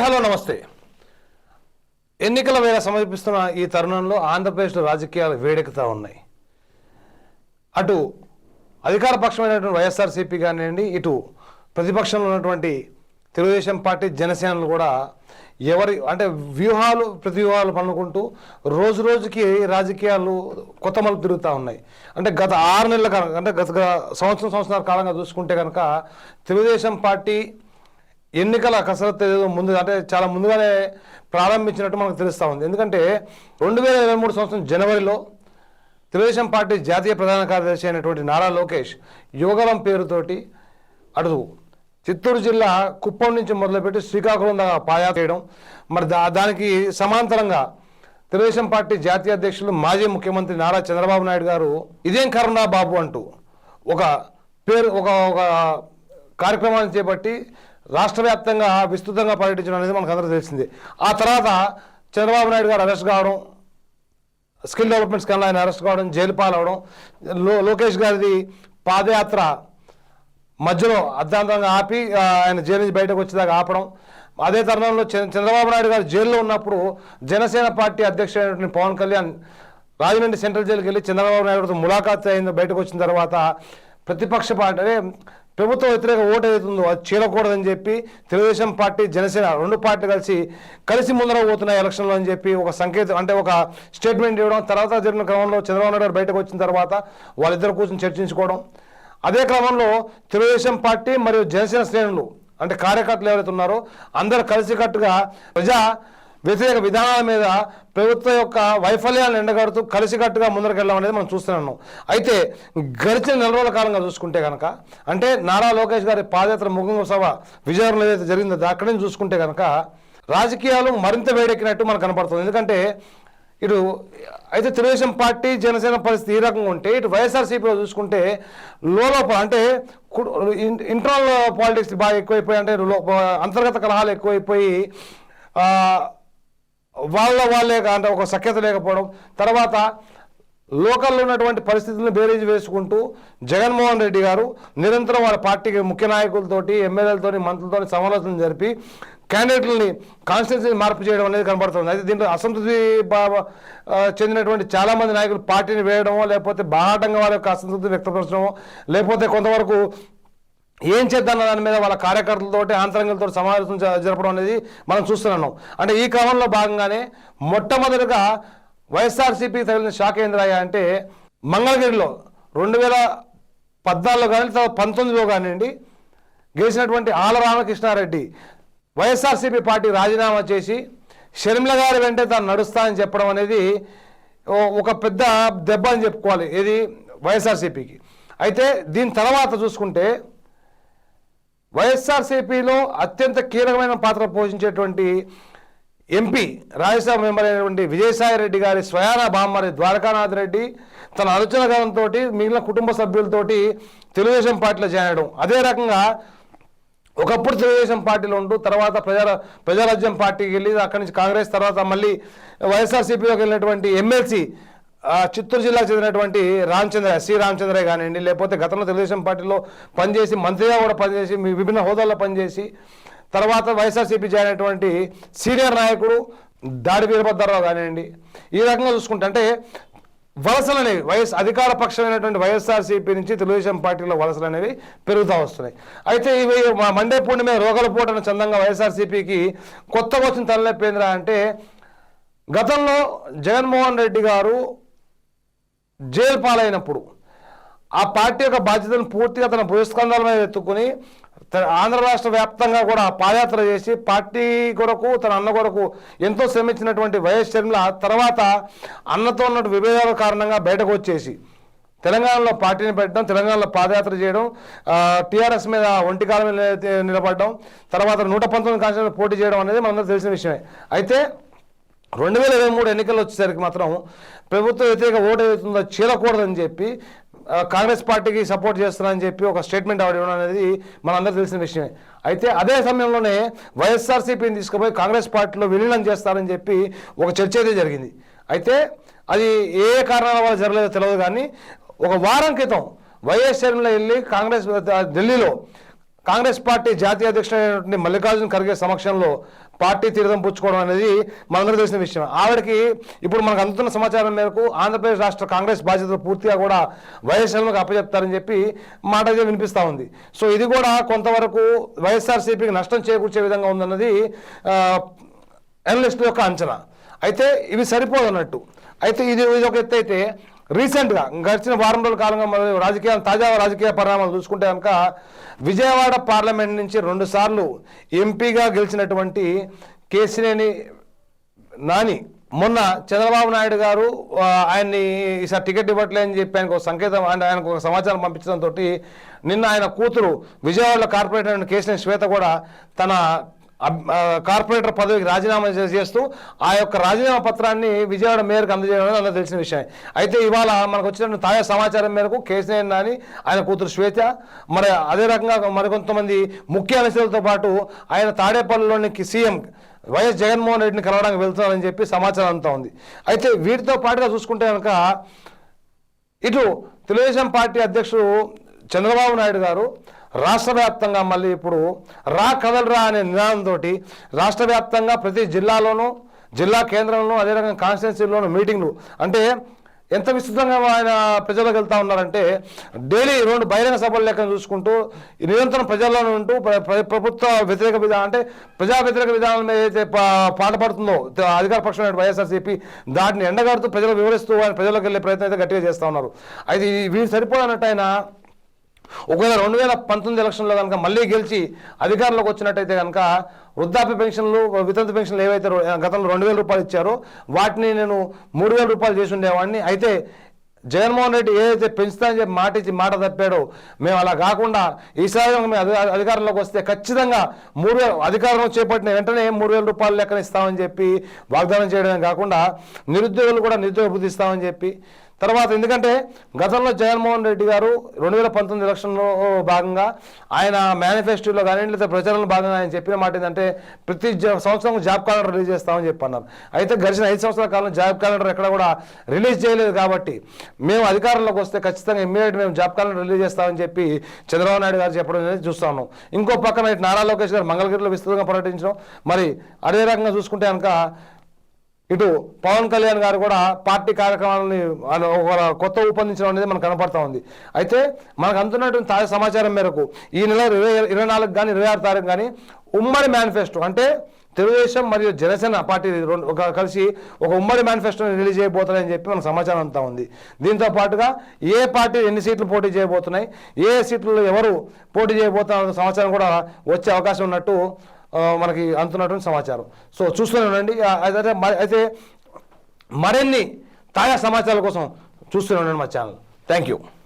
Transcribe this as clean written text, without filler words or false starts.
Hello నమస్తే. ఎన్నికల వేళ సమీపిస్తున్న ఈ తరుణంలో ఆంధ్రప్రదేశ్లో రాజకీయాలు వేడెక్కుతూ ఉన్నాయి. అటు అధికార పక్షమైనటువంటి వైఎస్ఆర్సీపీ కానివ్వండి, ఇటు ప్రతిపక్షంలో ఉన్నటువంటి తెలుగుదేశం పార్టీ, జనసేనలు కూడా ఎవరి అంటే ప్రతివ్యూహాలు పనుకుంటూ రోజు రోజుకి రాజకీయాలు కొత్త మలుపు తిరుగుతూ ఉన్నాయి. అంటే గత 6 నెలల కాలం, అంటే గత సంవత్సరాల కాలంగా చూసుకుంటే కనుక తెలుగుదేశం పార్టీ ఎన్నికల కసరత్తు ఏదో ముందు అంటే చాలా ముందుగానే ప్రారంభించినట్టు మనకు తెలుస్తూ ఉంది. ఎందుకంటే 2023 సంవత్సరం జనవరిలో తెలుగుదేశం పార్టీ జాతీయ ప్రధాన కార్యదర్శి అయినటువంటి నారా లోకేష్ యువగలం పేరుతోటి అటు చిత్తూరు జిల్లా కుప్పం నుంచి మొదలుపెట్టి శ్రీకాకుళం దాకా పాదయాత్ర చేయడం, మరి దానికి సమాంతరంగా తెలుగుదేశం పార్టీ జాతీయ అధ్యక్షులు మాజీ ముఖ్యమంత్రి నారా చంద్రబాబు నాయుడు గారు ఇదేం కరుణా బాబు అంటూ ఒక కార్యక్రమాన్ని చేపట్టి రాష్ట్ర వ్యాప్తంగా విస్తృతంగా పర్యటించడం అనేది మనకు అందరూ తెలిసిందే. ఆ తర్వాత చంద్రబాబు నాయుడు గారు అరెస్ట్ కావడం, స్కిల్ డెవలప్మెంట్ స్కామ్లో ఆయన అరెస్ట్ కావడం, జైలు పాలవడం, లోకేష్ గారిది పాదయాత్ర మధ్యలో అర్ధాంతరంగా ఆపి ఆయన జైలు నుంచి బయటకు వచ్చేదాకా ఆపడం. అదే తరుణంలో చంద్రబాబు నాయుడు గారు జైల్లో ఉన్నప్పుడు జనసేన పార్టీ అధ్యక్షుడైనటువంటి పవన్ కళ్యాణ్ రాజమండ్రి సెంట్రల్ జైలుకి వెళ్ళి చంద్రబాబు నాయుడుతో ములాఖాత్ అయింది. బయటకు వచ్చిన తర్వాత ప్రతిపక్ష పార్టీ ప్రభుత్వ వ్యతిరేక ఓటు ఏదైతుందో అది చీలకూడదని చెప్పి తెలుగుదేశం పార్టీ, జనసేన 2 పార్టీలు కలిసి ముందర పోతున్నాయి ఎలక్షన్లో అని చెప్పి ఒక సంకేతం, అంటే ఒక స్టేట్మెంట్ ఇవ్వడం. తర్వాత జరిగిన క్రమంలో చంద్రబాబు నాయుడు బయటకు వచ్చిన తర్వాత వాళ్ళిద్దరు కూర్చొని చర్చించుకోవడం. అదే క్రమంలో తెలుగుదేశం పార్టీ మరియు జనసేన శ్రేణులు అంటే కార్యకర్తలు ఎవరైతే ఉన్నారో అందరూ కలిసికట్టుగా ప్రజా వ్యతిరేక విధానాల మీద ప్రభుత్వం యొక్క వైఫల్యాలను ఎండగడుతూ కలిసికట్టుగా ముందరకెళ్ళడం అనేది మనం చూస్తున్నాం. అయితే గడిచిన 4 రోజుల కాలంగా చూసుకుంటే కనుక, అంటే నారా లోకేష్ గారి పాదయాత్ర ముగింపు సభ విజయవాడలో ఏదైతే జరిగిందో అక్కడి నుంచి చూసుకుంటే కనుక రాజకీయాలు మరింత వేడెక్కినట్టు మనకు కనపడుతుంది. ఎందుకంటే ఇటు అయితే తెలుగుదేశం పార్టీ, జనసేన పరిస్థితి ఈ రకంగా ఉంటే, ఇటు వైఎస్ఆర్సీపీలో చూసుకుంటే లోపల అంటే ఇంటర్నల్ పాలిటిక్స్ బాగా ఎక్కువైపోయి, అంటే అంతర్గత కలహాలు ఎక్కువైపోయి వాళ్ళే అంటే ఒక సఖ్యత లేకపోవడం, తర్వాత లోకల్లో ఉన్నటువంటి పరిస్థితులను బేరీజు వేసుకుంటూ జగన్మోహన్ రెడ్డి గారు నిరంతరం వాళ్ళ పార్టీకి ముఖ్య నాయకులతోటి, ఎమ్మెల్యేలతోటి, మంత్రులతో సమాలోచన జరిపి క్యాండిడేట్లని కాన్స్టిట్యూన్సీ మార్పు చేయడం అనేది కనబడుతుంది. అయితే దీంట్లో అసంతృప్తి చెందినటువంటి చాలామంది నాయకులు పార్టీని వేయడమో, లేకపోతే బాహాటంగా వాళ్ళ యొక్క అసంతృప్తి వ్యక్తపరచడమో, లేకపోతే కొంతవరకు ఏం చేద్దామన్న దాని మీద వాళ్ళ కార్యకర్తలతోటి, ఆంతరంగులతో సమావేశం జరపడం అనేది మనం చూస్తున్నాం. అంటే ఈ క్రమంలో భాగంగానే మొట్టమొదటిగా వైఎస్ఆర్సీపీ తగిలిన షాక్ ఏంద్రాయ అంటే మంగళగిరిలో 2014లో కానీ 2019లో కానివ్వండి గెలిచినటువంటి ఆల రామకృష్ణారెడ్డి వైఎస్ఆర్సీపీ పార్టీ రాజీనామా చేసి షర్మిల గారి వెంటే తాను నడుస్తానని చెప్పడం అనేది ఒక పెద్ద దెబ్బ అని చెప్పుకోవాలి ఇది వైఎస్ఆర్సీపీకి. అయితే దీని తర్వాత చూసుకుంటే వైఎస్ఆర్సీపీలో అత్యంత కీలకమైన పాత్ర పోషించేటువంటి ఎంపీ, రాజ్యసభ మెంబర్ అయినటువంటి విజయసాయి రెడ్డి గారి స్వయాన బామ్మరి ద్వారకానాథ్ రెడ్డి తన ఆలోచనతో మిగిలిన కుటుంబ సభ్యులతోటి తెలుగుదేశం పార్టీలో జాయిన్ అయ్యడం. అదే రకంగా ఒకప్పుడు తెలుగుదేశం పార్టీలో ఉంటూ తర్వాత ప్రజారాజ్యం పార్టీకి వెళ్ళి అక్కడి నుంచి కాంగ్రెస్, తర్వాత మళ్ళీ వైఎస్ఆర్సీపీలోకి వెళ్ళినటువంటి ఎమ్మెల్సీ చిత్తూరు జిల్లాకు చెందినటువంటి రామచంద్రయ్య కానివ్వండి, లేకపోతే గతంలో తెలుగుదేశం పార్టీలో పనిచేసి మంత్రిగా కూడా పనిచేసి విభిన్న హోదాల్లో పనిచేసి తర్వాత వైఎస్ఆర్సీపీ జాయిన్ అయినటువంటి సీనియర్ నాయకుడు దాడి వీరభద్రరావు కానివ్వండి, ఈ రకంగా చూసుకుంటే అంటే వలసలు అనేవి అధికార పక్షమైనటువంటి వైఎస్ఆర్సీపీ నుంచి తెలుగుదేశం పార్టీలో వలసలు అనేవి పెరుగుతూ వస్తున్నాయి. అయితే ఇవి మండే పూడి మీద రోగల పూటన చందంగా వైఎస్ఆర్సీపీకి కొత్తగా వచ్చిన తలనొప్పేంద్రా అంటే గతంలో జగన్మోహన్ రెడ్డి గారు జైలు పాలైనప్పుడు ఆ పార్టీ యొక్క బాధ్యతను పూర్తిగా తన భుజస్కంధాల మీద ఎత్తుకుని ఆంధ్ర రాష్ట్ర వ్యాప్తంగా కూడా పాదయాత్ర చేసి పార్టీ కొరకు, తన అన్న కొరకు ఎంతో శ్రమించినటువంటి వైఎస్ షర్మిల తర్వాత అన్నతో ఉన్న విభేదాల కారణంగా బయటకు వచ్చేసి తెలంగాణలో పార్టీని పెట్టడం, తెలంగాణలో పాదయాత్ర చేయడం, టీఆర్ఎస్ మీద ఒంటికాలం నిలబడడం, తర్వాత 119 కాన్స్టిట్యూన్సీలో పోటీ చేయడం అనేది మనందరూ తెలిసిన విషయమే. అయితే 2023 ఎన్నికలు వచ్చేసరికి మాత్రం ప్రభుత్వ వ్యతిరేక ఓటు ఏదైతుందో చీలకూడదని చెప్పి కాంగ్రెస్ పార్టీకి సపోర్ట్ చేస్తున్నారని చెప్పి ఒక స్టేట్మెంట్ ఇవ్వడం అనేది మనందరూ తెలిసిన విషయమే. అయితే అదే సమయంలోనే వైఎస్ఆర్సీపీని తీసుకుపోయి కాంగ్రెస్ పార్టీలో విలీనం చేస్తారని చెప్పి ఒక చర్చ అయితే జరిగింది. అయితే అది ఏ కారణాల వల్ల జరగలేదో తెలియదు, కానీ ఒక వారం క్రితం వైఎస్ షర్మిల వెళ్ళి ఢిల్లీలో కాంగ్రెస్ పార్టీ జాతీయ అధ్యక్షుడైనటువంటి మల్లికార్జున ఖర్గే సమక్షంలో పార్టీ తీర్థం పుచ్చుకోవడం అనేది మనందరూ తెలిసిన విషయం. ఆవిడకి ఇప్పుడు మనకు అందుతున్న సమాచారం మేరకు ఆంధ్రప్రదేశ్ రాష్ట్ర కాంగ్రెస్ బాధ్యతలు పూర్తిగా కూడా వైఎస్ఆర్కి అప్పచెప్తారని చెప్పి మాట అయితే వినిపిస్తూ ఉంది. సో ఇది కూడా కొంతవరకు వైఎస్ఆర్సీపీకి నష్టం చేకూర్చే విధంగా ఉందన్నది అనలిస్టుల యొక్క అంచనా. అయితే ఇవి సరిపోదన్నట్టు. అయితే ఇది ఒక ఎత్తు అయితే రీసెంట్గా గడిచిన వారం రోజుల కాలంగా తాజా రాజకీయ పరిణామాలు చూసుకుంటే కనుక విజయవాడ పార్లమెంట్ నుంచి 2 సార్లు ఎంపీగా గెలిచినటువంటి కేశినేని నాని మొన్న చంద్రబాబు నాయుడు గారు ఆయన్ని ఈసారి టికెట్ ఇవ్వట్లేదని చెప్పి ఆయనకు ఒక సంకేతం ఆయనకు ఒక సమాచారం పంపించడంతో నిన్న ఆయన కూతురు విజయవాడలో కార్పొరేటర్ కేశినేని శ్వేత కూడా తన కార్పొరేటర్ పదవికి రాజీనామా చేస్తూ ఆ యొక్క రాజీనామా పత్రాన్ని విజయవాడ మేయర్కి అందజేయడం అందరూ తెలిసిన విషయం. అయితే ఇవాళ మనకు వచ్చిన తాజా సమాచారం మేరకు కేసీఆర్ నాని ఆయన కూతురు శ్వేత మరి అదే రకంగా మరికొంతమంది ముఖ్య అనుచరులతో పాటు ఆయన తాడేపల్లిలోని సీఎం వైఎస్ జగన్మోహన్ రెడ్డిని కలవడానికి వెళ్తున్నారని చెప్పి సమాచారం అంతా ఉంది. అయితే వీటితో పాటుగా చూసుకుంటే కనుక ఇటు తెలుగుదేశం పార్టీ అధ్యక్షుడు చంద్రబాబు నాయుడు గారు రాష్ట్ర వ్యాప్తంగా మళ్ళీ ఇప్పుడు కదలరా అనే నినాదంతో రాష్ట్ర వ్యాప్తంగా ప్రతి జిల్లాలోనూ జిల్లా కేంద్రంలో అదే రకంగా కాన్స్టిట్యున్సీలోనూ మీటింగ్లు అంటే ఎంత విస్తృతంగా ఆయన ప్రజలకు వెళ్తూ ఉన్నారంటే డైలీ 2 బహిరంగ సభలు లెక్కన చూసుకుంటూ నిరంతరం ప్రజల్లోనే ఉంటూ ప్రభుత్వ వ్యతిరేక విధానం అంటే ప్రజా వ్యతిరేక విధానం మీద ఏదైతే పాటుపడుతుందో అధికార పక్షమైన వైఎస్ఆర్సీపీ దాటిని ఎండగడుతూ ప్రజలకు వివరిస్తూ ఆయన ప్రజలకు వెళ్ళే ప్రయత్నం అయితే గట్టిగా చేస్తూ ఉన్నారు. అయితే వీరు సరిపోదన్నట్టు ఆయన ఒకవేళ 2019 ఎలక్షన్లో కనుక మళ్ళీ గెలిచి అధికారంలోకి వచ్చినట్టయితే కనుక వృద్ధాప్య పెన్షన్లు వితంతు పెన్షన్లు ఏవైతే గతంలో 2,000 రూపాయలు ఇచ్చారో వాటిని నేను 3,000 రూపాయలు చేసి ఉండేవాడిని. అయితే జగన్మోహన్ రెడ్డి ఏదైతే పెంచుతానని చెప్పి మాట ఇచ్చి మాట తప్పాడో మేము అలా కాకుండా ఈసారి మేము అధికారంలోకి వస్తే ఖచ్చితంగా 3,000 అధికారం చేపట్టిన వెంటనే 3,000 రూపాయలు లెక్కన ఇస్తామని చెప్పి వాగ్దానం చేయడమే కాకుండా నిరుద్యోగులు కూడా నిరుద్యోగ వృద్ధి ఇస్తామని చెప్పి తర్వాత ఎందుకంటే గతంలో జగన్మోహన్ రెడ్డి గారు 2019 ఎలక్షన్లో భాగంగా ఆయన మేనిఫెస్టోలో కానీ లేదా ప్రచారంలో భాగంగా ఆయన చెప్పిన మాట ఏంటంటే ప్రతి సంవత్సరం జాబ్ క్యాలెండర్ రిలీజ్ చేస్తామని చెప్పి అన్నారు. అయితే గడిచిన 5 సంవత్సరాల కాలంలో జాబ్ క్యాలెండర్ ఎక్కడ కూడా రిలీజ్ చేయలేదు. కాబట్టి మేము అధికారంలోకి వస్తే ఖచ్చితంగా ఇమ్మీడియట్ మేము జాబ్ క్యాలెండర్ రిలీజ్ చేస్తామని చెప్పి చంద్రబాబు నాయుడు గారు చెప్పడం అనేది చూస్తా ఉన్నాం. ఇంకో పక్కన నారా లోకేష్ గారు మంగళగిరిలో విస్తృతంగా పర్యటించడం మరి అదే రకంగా చూసుకుంటే కనుక ఇటు పవన్ కళ్యాణ్ గారు కూడా పార్టీ కార్యక్రమాలని కొత్త రూపొందించడం అనేది మనకు కనపడతా ఉంది. అయితే మనకు అందుతున్నటువంటి తాజా సమాచారం మేరకు ఈ నెల 24 కానీ 26 తారీఖు కానీ ఉమ్మడి మేనిఫెస్టో అంటే తెలుగుదేశం మరియు జనసేన పార్టీ కలిసి ఒక ఉమ్మడి మేనిఫెస్టోని రిలీజ్ చేయబోతున్నాయని చెప్పి మనకు సమాచారం అంతా ఉంది. దీంతో పాటుగా ఏ పార్టీ ఎన్ని సీట్లు పోటీ చేయబోతున్నాయి, ఏ సీట్లలో ఎవరు పోటీ చేయబోతున్న సమాచారం కూడా వచ్చే అవకాశం ఉన్నట్టు మనకి అందుతున్నటువంటి సమాచారం. సో చూస్తూనే ఉండండి. అయితే మరిన్ని తాజా సమాచారాల కోసం చూస్తూనే ఉండండి మా ఛానల్. Thank you.